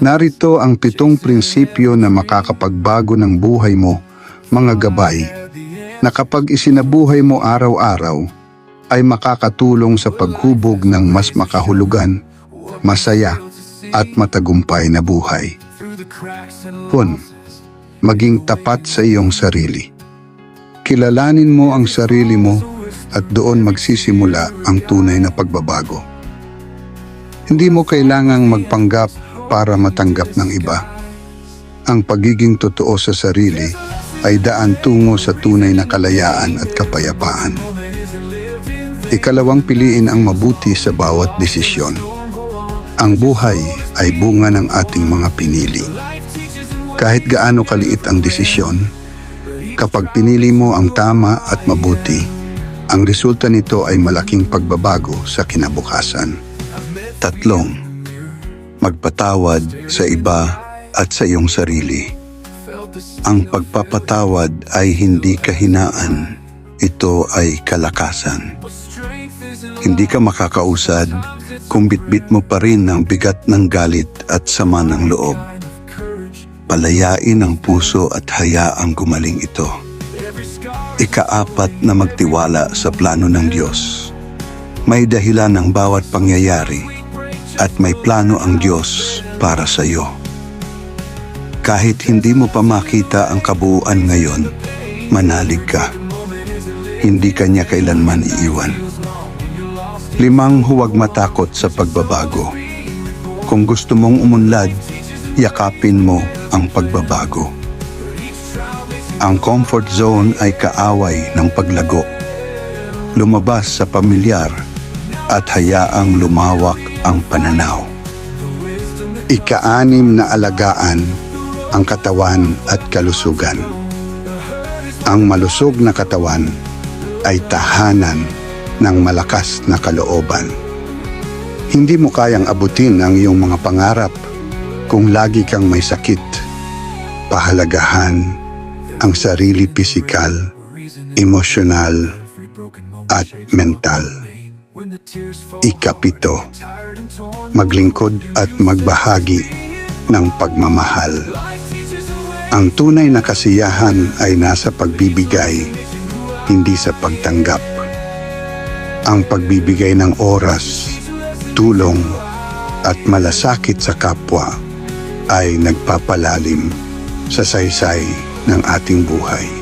Narito ang 7 prinsipyo na makakapagbago ng buhay mo, mga gabay, na kapag isinabuhay mo araw-araw, ay makakatulong sa paghubog ng mas makahulugan, masaya, at matagumpay na buhay. 1. Maging tapat sa iyong sarili. Kilalanin mo ang sarili mo at doon magsisimula ang tunay na pagbabago. Hindi mo kailangang magpanggap para matanggap ng iba. Ang pagiging totoo sa sarili ay daan tungo sa tunay na kalayaan at kapayapaan. 2. Piliin ang mabuti sa bawat desisyon. Ang buhay ay bunga ng ating mga pinili. Kahit gaano kaliit ang desisyon, kapag pinili mo ang tama at mabuti, ang resulta nito ay malaking pagbabago sa kinabukasan. 3. Magpatawad sa iba at sa iyong sarili. Ang pagpapatawad ay hindi kahinaan, ito ay kalakasan. Hindi ka makakausad kung bitbit mo pa rin ang bigat ng galit at sama ng loob. Palayain ang puso at hayaang gumaling ito. 4. Magtiwala sa plano ng Diyos. May dahilan ng bawat pangyayari at may plano ang Diyos para sa iyo. Kahit hindi mo pa makita ang kabuuan ngayon, manalig ka. Hindi ka niya kailanman iiwan. 5. Huwag matakot sa pagbabago. Kung gusto mong umunlad, yakapin mo ang pagbabago. Ang comfort zone ay kaaway ng paglago. Lumabas sa pamilyar at hayaang lumawak ang pananaw. 6. Alagaan ang katawan at kalusugan. Ang malusog na katawan ay tahanan ng malakas na kalooban. Hindi mo kayang abutin ang iyong mga pangarap kung lagi kang may sakit. Pahalagahan ang sarili pisikal, emosyonal, at mental. 7. Maglingkod at magbahagi ng pagmamahal. Ang tunay na kasiyahan ay nasa pagbibigay, hindi sa pagtanggap. Ang pagbibigay ng oras, tulong, at malasakit sa kapwa ay nagpapalalim sa saysay ng ating buhay.